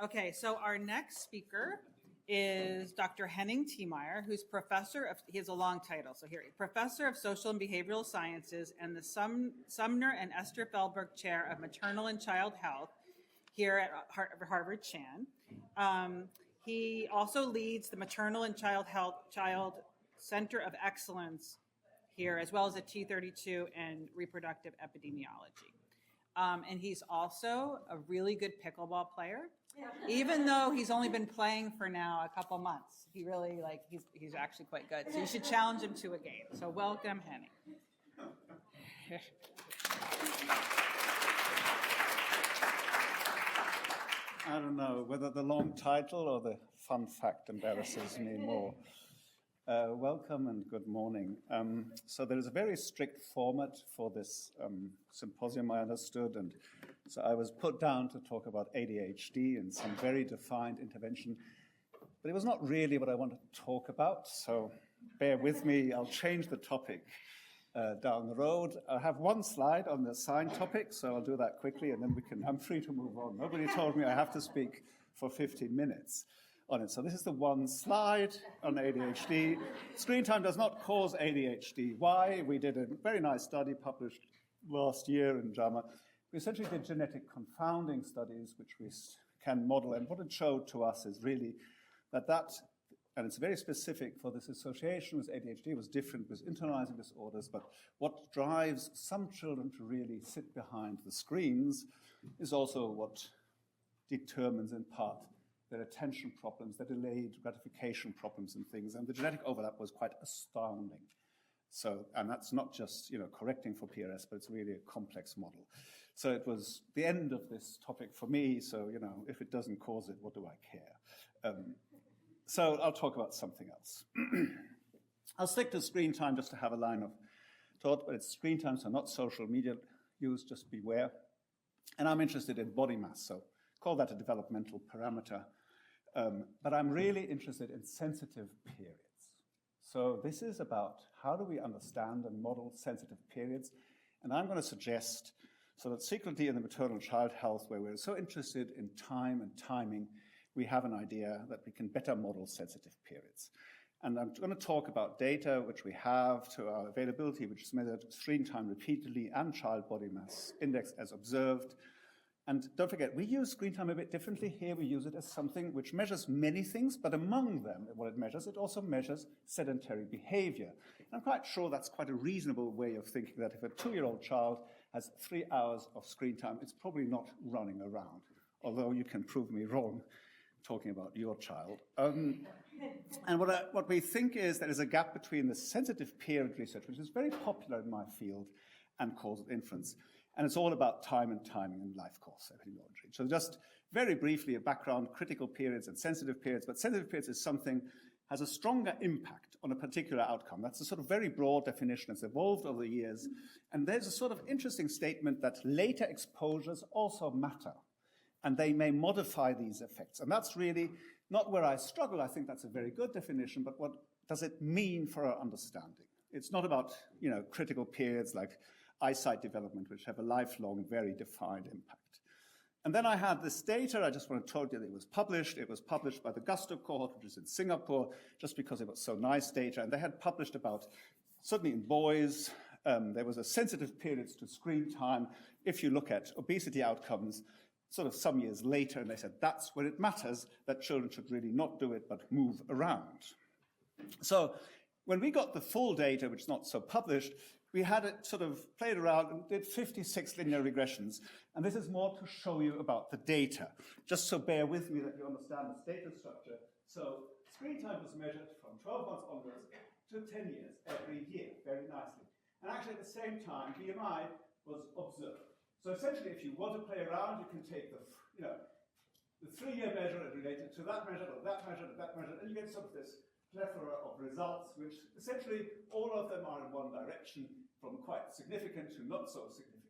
Okay, so our next speaker is Dr. Henning Tiemeier, who's he has a long title, so here, Professor of Social and Behavioral Sciences and the Sumner and Esther Feldberg Chair of Maternal and Child Health here at Harvard Chan. He also leads the Maternal and Child Center of Excellence here, as well as the T32 and reproductive epidemiology. And he's also a really good pickleball player, even though he's only been playing for now a couple months. He really, he's actually quite good. So you should challenge him to a game. So welcome, Henning. I don't know whether the long title or the fun fact embarrasses me more. Welcome and good morning. So there is a very strict format for this symposium, I understood, and so I was put down to talk about ADHD and some very defined intervention, but it was not really what I wanted to talk about, so bear with me, I'll change the topic down the road. I have one slide on the assigned topic, so I'll do that quickly, and then I'm free to move on. Nobody told me I have to speak for 15 minutes. On it. So this is the one slide on ADHD. Screen time does not cause ADHD. Why? We did a very nice study published last year in JAMA. We essentially did genetic confounding studies, which we can model. And what it showed to us is really that, and it's very specific for this association with ADHD, was different with internalizing disorders. But what drives some children to really sit behind the screens is also what determines in part their attention problems, their delayed gratification problems and things, and the genetic overlap was quite astounding. So, and that's not just, correcting for PRS, but it's really a complex model. So it was the end of this topic for me, so, if it doesn't cause it, what do I care? So I'll talk about something else. I'll stick to screen time just to have a line of thought, but it's screen time, so not social media use, just beware. And I'm interested in body mass, so call that a developmental parameter. But I'm really interested in sensitive periods. So this is about how do we understand and model sensitive periods. And I'm going to suggest, so that secretly in the maternal child health, where we're so interested in time and timing, we have an idea that we can better model sensitive periods. And I'm going to talk about data which we have to our availability, which is measured screen time repeatedly and child body mass index as observed. And don't forget, we use screen time a bit differently. Here we use it as something which measures many things, but among them, what it also measures sedentary behavior. And I'm quite sure that's quite a reasonable way of thinking that if a 2-year-old child has 3 hours of screen time, it's probably not running around, although you can prove me wrong talking about your child. And what we think is there is a gap between the sensitive period research, which is very popular in my field, and causal inference. And it's all about time and timing in life course epidemiology. So just very briefly, a background, critical periods and sensitive periods. But sensitive periods is something has a stronger impact on a particular outcome. That's a sort of very broad definition. It's evolved over the years. And there's a sort of interesting statement that later exposures also matter. And they may modify these effects. And that's really not where I struggle. I think that's a very good definition. But what does it mean for our understanding? It's not about, critical periods like eyesight development, which have a lifelong, very defined impact. And then I had this data. I just want to tell you that it was published. It was published by the Gusto cohort, which is in Singapore, just because it was so nice data. And they had published about, certainly in boys, there was a sensitive periods to screen time. If you look at obesity outcomes, sort of some years later, and they said that's where it matters, that children should really not do it, but move around. So when we got the full data, which is not so published, we had it sort of played around and did 56 linear regressions. And this is more to show you about the data, just so bear with me that you understand the data structure. So screen time was measured from 12 months onwards to 10 years every year, very nicely. And actually at the same time, BMI was observed. So essentially, if you want to play around, you can take the 3-year measure and relate it to that measure, or that measure, or that measure, and you get sort of this plethora of results, which essentially all of them are in one direction, from quite significant to not so significant.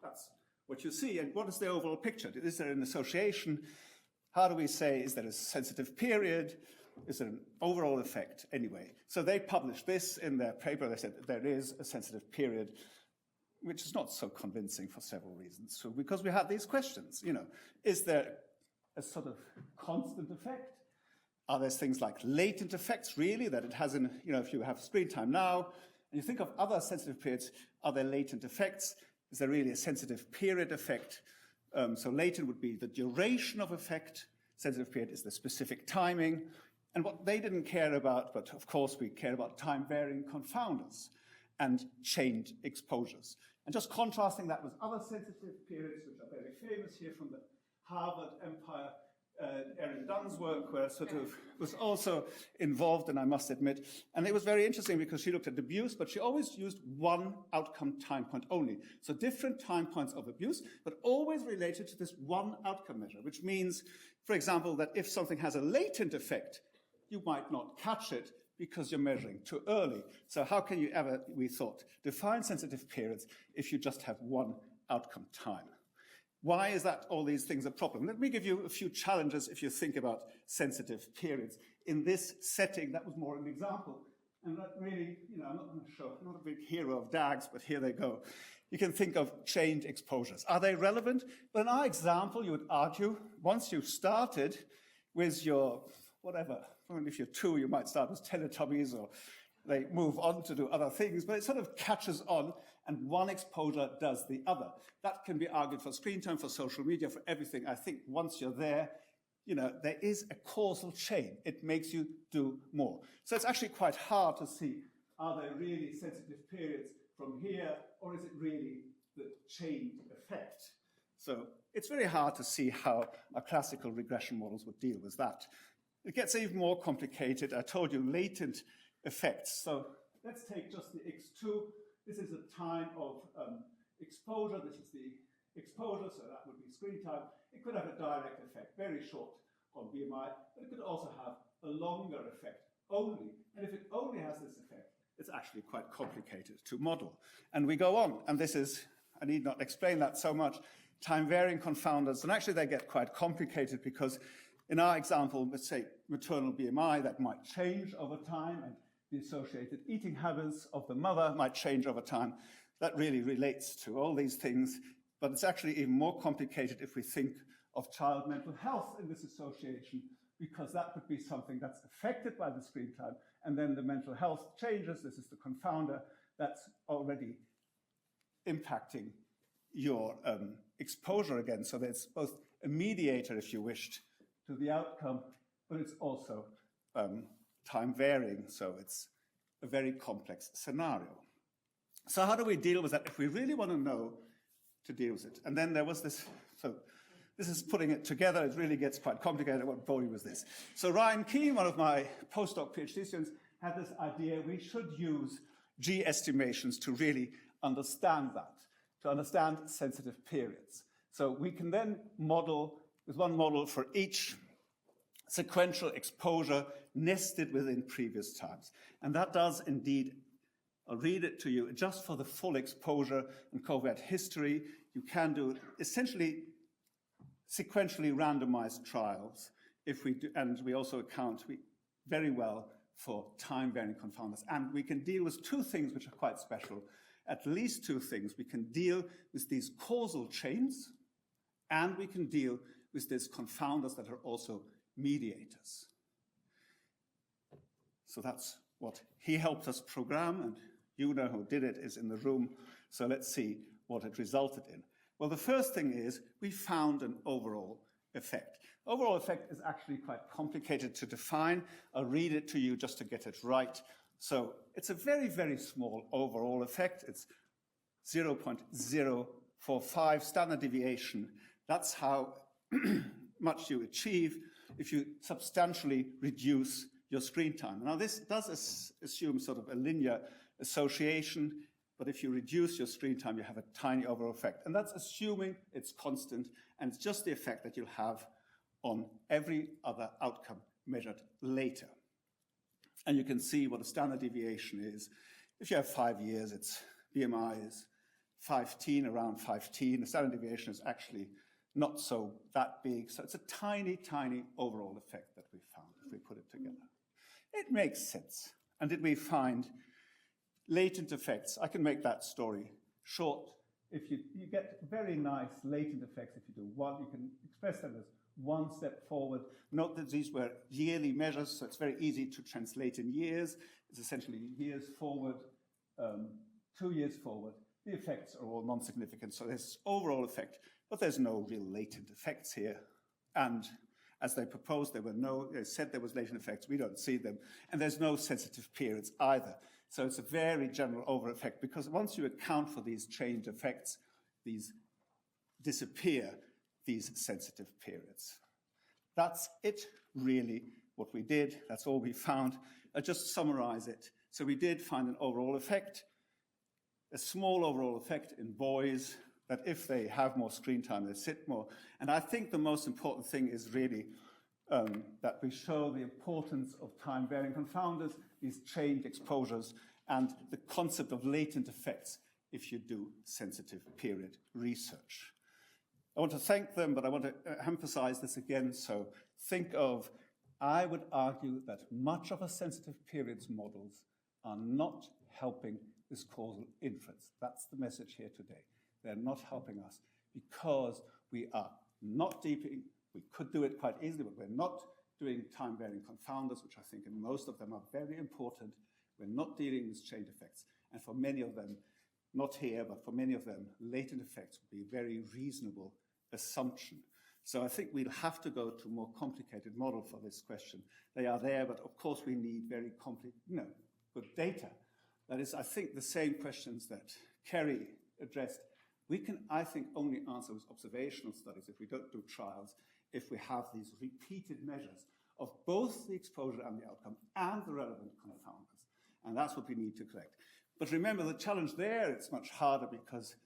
That's what you see. And what is the overall picture? Is there an association? How do we say, is there a sensitive period? Is there an overall effect? Anyway, so they published this in their paper. They said that there is a sensitive period, which is not so convincing for several reasons. So because we have these questions, is there a sort of constant effect? Are there things like latent effects, really, that it has in, if you have screen time now, and you think of other sensitive periods, are there latent effects? Is there really a sensitive period effect? So latent would be the duration of effect. Sensitive period is the specific timing. And what they didn't care about, but of course we care about time-varying confounders and chained exposures. And just contrasting that with other sensitive periods, which are very famous here from the Harvard Empire, Erin Dunn's work, where sort of was also involved, and I must admit. And it was very interesting because she looked at abuse, but she always used one outcome time point only. So different time points of abuse, but always related to this one outcome measure, which means, for example, that if something has a latent effect, you might not catch it because you're measuring too early. So how can you ever, we thought, define sensitive periods if you just have one outcome time? Why is that all these things a problem? Let me give you a few challenges if you think about sensitive periods. In this setting, that was more an example. And that really, I'm not going to show, I'm not a big hero of DAGs, but here they go. You can think of chained exposures. Are they relevant? Well, in our example, you would argue, once you've started with your, whatever, if you're 2, you might start with Teletubbies, or they move on to do other things, but it sort of catches on, and one exposure does the other. That can be argued for screen time, for social media, for everything. I think once you're there, there is a causal chain. It makes you do more. So it's actually quite hard to see, are there really sensitive periods from here, or is it really the chained effect? So it's very hard to see how our classical regression models would deal with that. It gets even more complicated. I told you latent effects. So let's take just the X2. This is a time of exposure. This is the exposure, so that would be screen time. It could have a direct effect, very short on BMI, but it could also have a longer effect only. And if it only has this effect, it's actually quite complicated to model. And we go on, and this is, I need not explain that so much, time-varying confounders. And actually they get quite complicated because in our example, let's say maternal BMI, that might change over time, and the associated eating habits of the mother might change over time. That really relates to all these things, but it's actually even more complicated if we think of child mental health in this association, because that could be something that's affected by the screen time, and then the mental health changes. This is the confounder that's already impacting your exposure again. So there's both a mediator, if you wished, to the outcome, but it's also time varying, so it's a very complex scenario. So how do we deal with that if we really want to know to deal with it? And then there was this, so this is putting it together, it really gets quite complicated. I won't bore you with this. So Ryan Keane, one of my postdoc PhD students, had this idea we should use G estimations to really understand that, to understand sensitive periods. So we can then model with one model for each sequential exposure nested within previous times. And that does indeed, I'll read it to you, just for the full exposure and covert history, you can do essentially sequentially randomized trials if we do, and we also account very well for time-varying confounders. And we can deal with two things which are quite special, at least two things. We can deal with these causal chains, and we can deal with these confounders that are also mediators. So that's what he helped us program, and Una, who did it, is in the room. So let's see what it resulted in. Well, the first thing is we found an overall effect. Overall effect is actually quite complicated to define. I'll read it to you just to get it right. So it's a very, very small overall effect. It's 0.045 standard deviation. That's how much you achieve if you substantially reduce your screen time. Now, this does assume sort of a linear association, but if you reduce your screen time, you have a tiny overall effect. And that's assuming it's constant, and it's just the effect that you'll have on every other outcome measured later. And you can see what a standard deviation is. If you have 5 years, its BMI is 15, around 15. The standard deviation is actually not so that big. So it's a tiny, tiny overall effect that we found if we put it together. It makes sense. And did we find latent effects? I can make that story short. If you get very nice latent effects, if you do one, you can express them as one step forward. Note that these were yearly measures, so it's very easy to translate in years. It's essentially years forward, 2 years forward. The effects are all non-significant, so there's overall effect, but there's no real latent effects here. And as they proposed, they said there was latent effects. We don't see them. And there's no sensitive periods either. So it's a very general over effect, because once you account for these changed effects, these disappear, these sensitive periods. That's it, really, what we did. That's all we found. I'll just summarize it. So we did find an overall effect, a small overall effect in boys, that if they have more screen time, they sit more. And I think the most important thing is really that we show the importance of time-varying confounders, these changed exposures, and the concept of latent effects if you do sensitive period research. I want to thank them, but I want to emphasize this again. So I would argue that much of our sensitive periods models are not helping this causal inference. That's the message here today. They're not helping us because we are not deeping. We could do it quite easily, but we're not doing time-varying confounders, which I think in most of them are very important. We're not dealing with chain effects. And for many of them, not here, but for many of them, latent effects would be a very reasonable assumption. So I think we'll have to go to a more complicated model for this question. They are there, but of course we need very good data. That is, I think, the same questions that Kerry addressed. We can, I think, only answer with observational studies if we don't do trials, if we have these repeated measures of both the exposure and the outcome and the relevant confounders. And that's what we need to collect. But remember, the challenge there, it's much harder because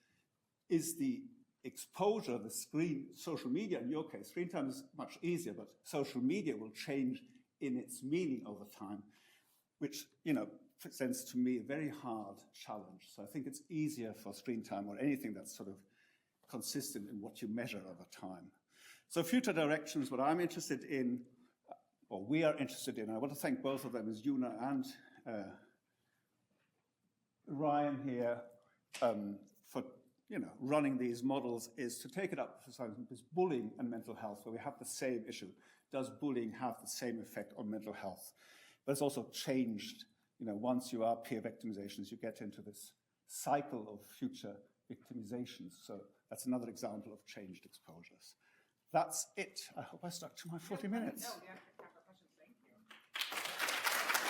is the exposure, the screen, social media, in your case, screen time is much easier, but social media will change in its meaning over time, which, presents to me a very hard challenge. So I think it's easier for screen time or anything that's sort of consistent in what you measure over time. So future directions, what I'm interested in, or we are interested in, I want to thank both of them, as Yuna and Ryan here, for running these models, is to take it up, for example, this bullying and mental health, where we have the same issue. Does bullying have the same effect on mental health? But it's also changed. Once you are peer victimizations, you get into this cycle of future victimizations. So that's another example of changed exposures. That's it. I hope I stuck to my 40 minutes. No, yeah.